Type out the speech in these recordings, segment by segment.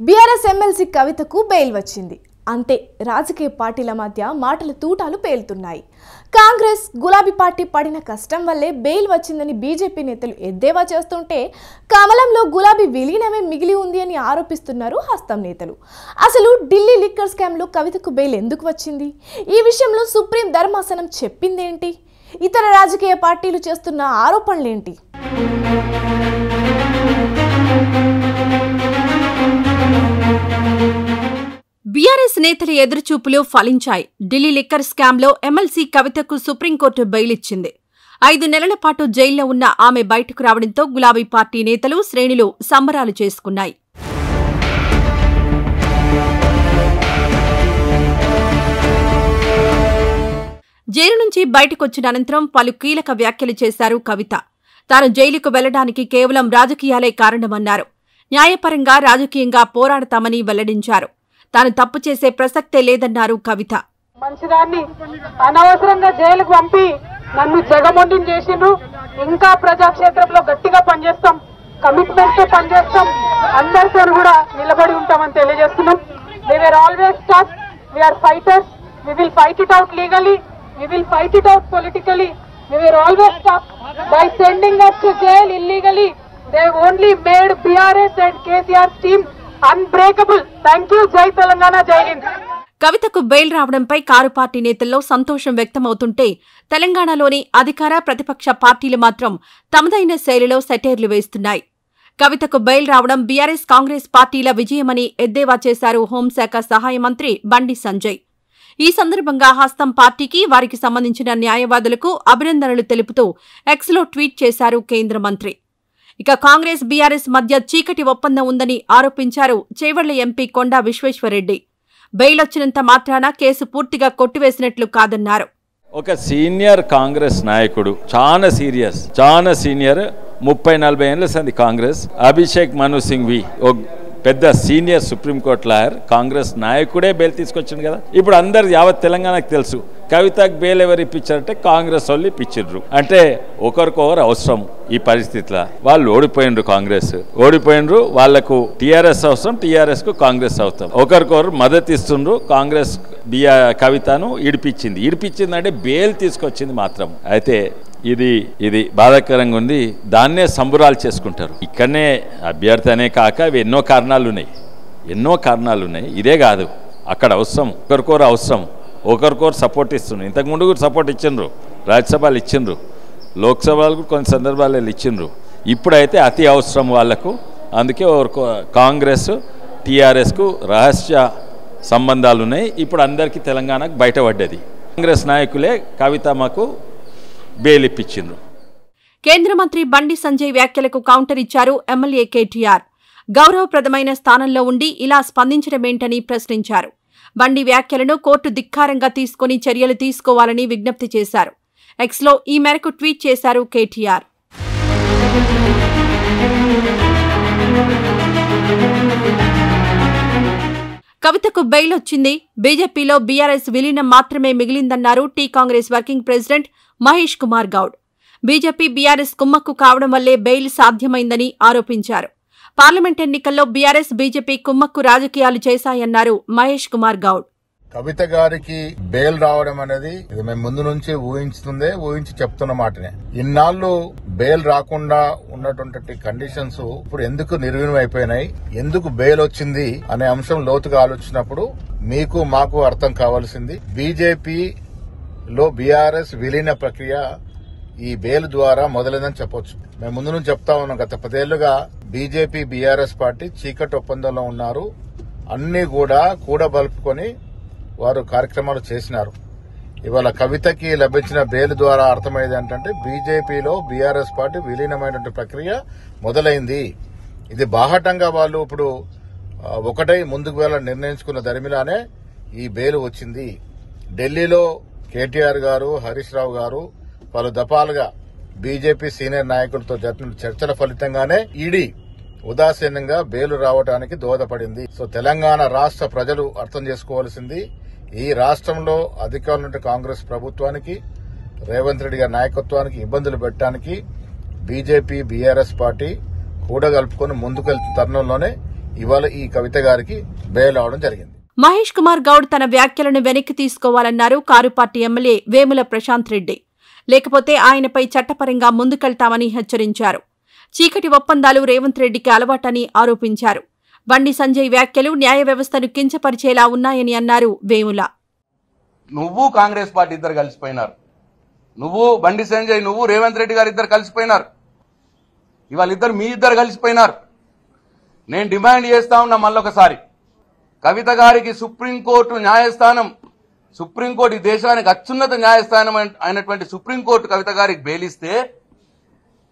BRS MLC కవితకు bail వచ్చింది. అంతే, రాజకీయ పార్టీల మధ్య మాటల తూటాలు పేలుతున్నాయి. కాంగ్రెస్ గులాబీ పార్టీ పడిన కష్టం వల్లే బెయిల్ వచ్చిందని బీజేపీ నేతలు ఎద్దేవా చేస్తుంటే, కమలంలో గులాబీ విలీనమే మిగిలి ఉంది అని ఆరోపిస్తున్నారు హస్తం నేతలు. అసలు ఢిల్లీ లిక్కర్ స్కామ్లో కవితకు బెయిల్ ఎందుకు వచ్చింది? ఈ విషయంలో సుప్రీం ధర్మాసనం చెప్పిందేంటి? ఇతర రాజకీయ పార్టీలు చేస్తున్న ఆరోపణలేంటి? బీఆర్ఎస్ నేతల ఎదురుచూపులు ఫలించాయి. ఢిల్లీ లిక్కర్ స్కామ్లో ఎమ్మెల్సీ కవితకు సుప్రీంకోర్టు బెయిల్ ఇచ్చింది. 5 నెలల పాటు జైల్లో ఉన్న ఆమె బయటకు రావడంతో గులాబీ పార్టీ నేతలు, శ్రేణులు సంబరాలు చేసుకున్నాయి. జైలు నుంచి బయటకొచ్చిన అనంతరం పలు కీలక వ్యాఖ్యలు చేశారు కవిత. తాను జైలుకు వెళ్లడానికి కేవలం రాజకీయాలే కారణమన్నారు. న్యాయపరంగా, రాజకీయంగా పోరాడతామని వెల్లడించారు. తాను తప్పు చేసే ప్రసక్తే లేదన్నారు కవిత. మంచిదాన్ని అనవసరంగా జైలుకు పంపి నన్ను జగమొండిని చేసిండ్రు. ఇంకా ప్రజాక్షేత్రంలో గట్టిగా పనిచేస్తాం, కమిట్మెంట్ తో పనిచేస్తాం, అందరితో కూడా నిలబడి ఉంటామని తెలియజేస్తున్నాం. They were always tough, we are fighters, we will fight it out legally, we will fight it out politically. We were always tough by sending us to jail illegally. They only made BRS and KCR's team unbreakable. Thank you. జై తెలంగాణ, జై హింద్. కవితకు bail రావడంపై car party నేతల్లో సంతోషం వ్యక్తమవుతుంటే, తెలంగాణలోని అధికార, ప్రతిపక్ష పార్టీలు మాత్రం తమదైన శైలిలో సెటైర్లు వేస్తున్నాయి. కవితకు బెయిల్ రావడం బీఆర్ఎస్, కాంగ్రెస్ పార్టీల విజయమని ఎద్దేవా చేశారు హోంశాఖ సహాయ మంత్రి బండి సంజయ్. ఈ సందర్భంగా హస్తం పార్టీకి, వారికి సంబంధించిన న్యాయవాదులకు అభినందనలు తెలుపుతూ ఎక్స్లో ట్వీట్ చేశారు కేంద్ర మంత్రి. ఇక కాంగ్రెస్, బీఆర్ఎస్ మధ్య చీకటి ఒప్పందం ఉందని ఆరోపించారు చేవెళ్ల ఎంపీ కొండా విశ్వేశ్వరరెడ్డి. బెయిల్ వచ్చినంత మాత్రాన కేసు పూర్తిగా కొట్టివేసినట్లు కాదన్నారు. ఒక సీనియర్ కాంగ్రెస్ నాయకుడు, చాలా సీనియర్, 30-40 ఏళ్ల సంది కాంగ్రెస్, అభిషేక్ మను సింఘ్వి, పెద్ద సీనియర్ సుప్రీంకోర్టు లాయర్, కాంగ్రెస్ నాయకుడే బెయిల్ తీసుకొచ్చింది కదా. ఇప్పుడు అందరు యావత్ తెలంగాణకు తెలుసు కవితకు బెయిల్ ఎవరు ఇప్పించారంటే కాంగ్రెస్ వాళ్ళు ఇప్పించారు. అంటే ఒకరికొకరు అవసరం. ఈ పరిస్థితిలో వాళ్ళు ఓడిపోయినరు, కాంగ్రెస్ ఓడిపోయినరు, వాళ్లకు టీఆర్ఎస్ అవసరం, టీఆర్ఎస్ కు కాంగ్రెస్ అవసరం. ఒకరికొకరు మద్దతు ఇస్తుండ్రు. కాంగ్రెస్ కవితను ఇడిపించిందంటే బెయిల్ తీసుకొచ్చింది మాత్రం. అయితే ఇది బాధాకరంగా ఉంది. దాన్నే సంబురాలు చేసుకుంటారు. ఇక్కడనే అభ్యర్థి అనే కాక అవి ఎన్నో కారణాలు ఉన్నాయి. ఇదే కాదు, అక్కడ అవసరం, ఒకరికొకరు సపోర్ట్ ఇస్తున్నారు. ఇంతకుముందు కూడా సపోర్ట్ ఇచ్చిండ్రు, రాజ్యసభలు ఇచ్చిండ్రు, లోక్సభలు కొన్ని సందర్భాలలో ఇచ్చిండ్రు. ఇప్పుడైతే అతి అవసరం వాళ్లకు. అందుకే కాంగ్రెస్, టీఆర్ఎస్కు రహస్య సంబంధాలు ఉన్నాయి. ఇప్పుడు అందరికీ తెలంగాణకు బయటపడ్డది. కాంగ్రెస్ నాయకులే కవితమ్మకు బెయిల్ ఇప్పించిండ్రు. కేంద్ర మంత్రి బండి సంజయ్ వ్యాఖ్యలకు కౌంటర్ ఇచ్చారు ఎమ్మెల్యే కేటీఆర్. గౌరవప్రదమైన స్థానంలో ఉండి ఇలా స్పందించడమేంటని ప్రశ్నించారు. బండి వ్యాఖ్యలను కోర్టు ధిక్కారంగా తీసుకుని చర్యలు తీసుకోవాలని విజ్ఞప్తి చేశారు. ఎక్స్లో ఈ మేరకు ట్వీట్ చేశారు కేటీఆర్. కవితకు బెయిల్ వచ్చింది. బీజేపీలో బీఆర్ఎస్ విలీనం మాత్రమే మిగిలిందన్నారు T Congress working president Mahesh Kumar Goud. BJP, BRS కుమ్మక్కు కావడం వల్లే బెయిల్ సాధ్యమైందని ఆరోపించారు. పార్లమెంట్ ఎన్నికల్లో బీఆర్ఎస్, బీజేపీ కుమ్మక్కు రాజకీయాలు చేశాయన్నారు మహేష్ కుమార్ గౌడ్. కవిత గారికి బెయిల్ రావడం అనేది ఇది మేము ముందు నుంచి ఊహించి చెప్తున్న మాటనే. ఇన్నాళ్లు బెయిల్ రాకుండా ఉన్నటువంటి కండిషన్స్ ఇప్పుడు ఎందుకు నిర్వీణం అయిపోయినాయి, ఎందుకు బెయిల్ వచ్చింది అనే అంశం లోతుగా ఆలోచించినప్పుడు మీకు మాకు అర్థం కావాల్సింది, బీజేపీలో బీఆర్ఎస్ విలీన ప్రక్రియ ఈ బెయిల్ ద్వారా మొదలైందని చెప్పొచ్చు. మేము ముందు నుంచి చెప్తా ఉన్నాం. గత 10 ఏళ్లుగా బీజేపీ, బీఆర్ఎస్ పార్టీ చీకటి ఒప్పందంలో ఉన్నారు. అన్ని కూడా కూడబలుపుకొని వారు కార్యక్రమాలు చేసినారు. ఇవాళ కవితకి లభించిన బెయిల్ ద్వారా అర్థమయ్యేది ఏంటంటే బీజేపీలో బీఆర్ఎస్ పార్టీ విలీనమైనటువంటి ప్రక్రియ మొదలైంది. ఇది బాహటంగా వాళ్ళు ఇప్పుడు ఒకటై ముందుకు వెళ్ళాలని నిర్ణయించుకున్న దరిమిలానే ఈ బెయిల్ వచ్చింది. ఢిల్లీలో కేటీఆర్ గారు, హరీష్ రావు గారు పలు దఫాలుగా బీజేపీ సీనియర్ నాయకులతో జరిపిన చర్చల ఫలితంగానే ఈడీ ఉదాసీనంగా బెయిల్ రావడానికి దోహదపడింది. సో తెలంగాణ రాష్ట్ర ప్రజలు అర్థం చేసుకోవాల్సింది, ఈ రాష్ట్రంలో అధికారులుంటే కాంగ్రెస్ ప్రభుత్వానికి, రేవంత్ రెడ్డి గారి నాయకత్వానికి ఇబ్బందులు పెట్టడానికి బీజేపీ, బీఆర్ఎస్ పార్టీ కూడగలుపుకొని ముందుకెళ్తున్న తరుణంలోనే ఇవాళ ఈ కవిత గారికి బెయిల్ రావడం జరిగింది. మహేష్ కుమార్ గౌడ్ తన వ్యాఖ్యలను వెనక్కి తీసుకోవాలన్నారు car party MLA Vemula Prashanth Reddy. లేకపోతే ఆయనపై చట్టపరంగా ముందుకెళ్తామని హెచ్చరించారు. చీకటి ఒప్పందాలు రేవంత్ రెడ్డికి అలవాటని ఆరోపించారు. బండి సంజయ్ వ్యాఖ్యలు న్యాయ వ్యవస్థను కించపరిచేలా ఉన్నాయని అన్నారు వేముల. నువ్వు కాంగ్రెస్ పార్టీ ఇద్దరు కలిసిపోయినారు, నువ్వు బండి సంజయ్ నువ్వు రేవంత్ రెడ్డి గారు ఇద్దరు కలిసిపోయినారు. ఇవాళ మీ ఇద్దరు కలిసిపోయినారు. నేను డిమాండ్ చేస్తా ఉన్నా మళ్ళొకసారి, కవిత గారికి సుప్రీంకోర్టు న్యాయస్థానం, సుప్రీంకోర్టు ఈ దేశానికి అత్యున్నత న్యాయస్థానం అయినటువంటి సుప్రీంకోర్టు కవిత గారికి బెయిలిస్తే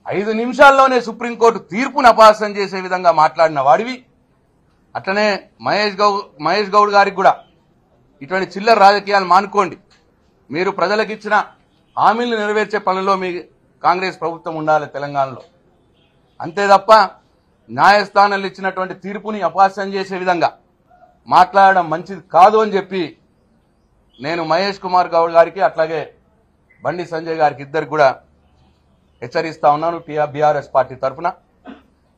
5 నిమిషాల్లోనే సుప్రీంకోర్టు తీర్పును అపహాస్యం చేసే విధంగా మాట్లాడిన వాడివి. అట్లనే మహేష్ గౌడ్ గారికి కూడా ఇటువంటి చిల్లర రాజకీయాలు మానుకోండి. మీరు ప్రజలకు ఇచ్చిన హామీలను నెరవేర్చే పనుల్లో మీ కాంగ్రెస్ ప్రభుత్వం ఉండాలి తెలంగాణలో. అంతే తప్ప న్యాయస్థానాలు ఇచ్చినటువంటి తీర్పుని అపహాస్యం చేసే విధంగా మాట్లాడడం మంచిది కాదు అని చెప్పి నేను మహేష్ కుమార్ గౌడ్ గారికి అట్లాగే బండి సంజయ్ గారికి ఇద్దరికి కూడా హెచ్చరిస్తా ఉన్నాను. బీఆర్ఎస్ పార్టీ తరఫున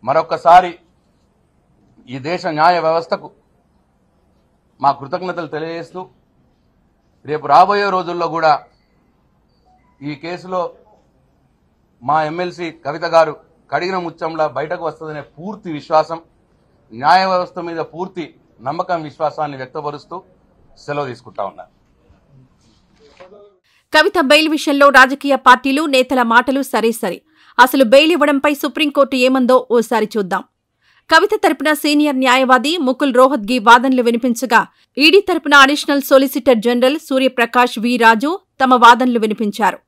మరొక్కసారి ఈ దేశ న్యాయ వ్యవస్థకు మా కృతజ్ఞతలు తెలియజేస్తూ, రేపు రాబోయే రోజుల్లో కూడా ఈ కేసులో మా ఎమ్మెల్సీ కవిత గారు కడిగిన ముత్యంలా బయటకు వస్తుందనే పూర్తి విశ్వాసం, న్యాయ వ్యవస్థ మీద పూర్తి నమ్మకం విశ్వాసాన్ని వ్యక్తపరుస్తూ సెలవు తీసుకుంటా ఉన్నారు. కవిత బెయిల్ విషయంలో రాజకీయ పార్టీలు నేతల మాటలు సరే. అసలు బెయిల్ ఇవ్వడంపై సుప్రీంకోర్టు ఏమందో ఓసారి చూద్దాం. కవిత తరపున సీనియర్ న్యాయవాది ముకుల్ రోహత్గి వాదనలు వినిపించగా, ఈడీ తరపున అడిషనల్ సొలిసిటర్ జనరల్ సూర్యప్రకాష్ వి రాజు తమ వాదనలు వినిపించారు.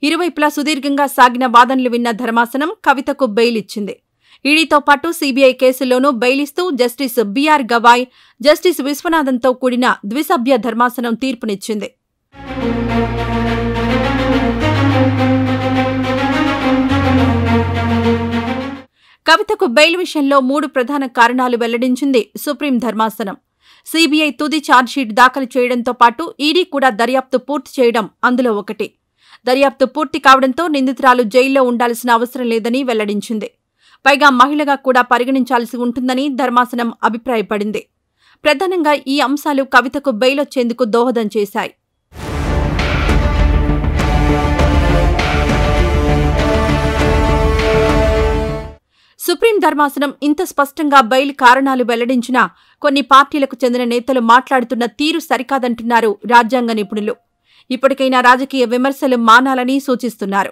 ఇరువైపులా సుదీర్ఘంగా సాగిన వాదనలు విన్న ధర్మాసనం కవితకు బెయిల్ ఇచ్చింది. ఈడీతో పాటు సీబీఐ కేసుల్లోనూ బెయిల్ ఇస్తూ జస్టిస్ బీఆర్ గవాయ్, జస్టిస్ విశ్వనాథన్తో కూడిన ద్విసభ్య ధర్మాసనం తీర్పునిచ్చింది. కవితకు బెయిల్ విషయంలో 3 ప్రధాన కారణాలు వెల్లడించింది సుప్రీం ధర్మాసనం. సీబీఐ తుది ఛార్జ్షీట్ దాఖలు చేయడంతో పాటు ఈడీ కూడా దర్యాప్తు పూర్తి చేయడం అందులో ఒకటి. దర్యాప్తు పూర్తి కావడంతో నిందితురాలు జైల్లో ఉండాల్సిన అవసరం లేదని వెల్లడించింది. పైగా మహిళగా కూడా పరిగణించాల్సి ఉంటుందని ధర్మాసనం అభిప్రాయపడింది. ప్రధానంగా ఈ అంశాలు కవితకు బెయిల్ వచ్చేందుకు దోహదం చేశాయి. సుప్రీం ధర్మాసనం ఇంత స్పష్టంగా బెయిల్ కారణాలు వెల్లడించినా కొన్ని పార్టీలకు చెందిన నేతలు మాట్లాడుతున్న తీరు సరికాదంటున్నారు రాజ్యాంగ నిపుణులు. ఇప్పటికైనా రాజకీయ విమర్శలు మానాలని సూచిస్తున్నారు.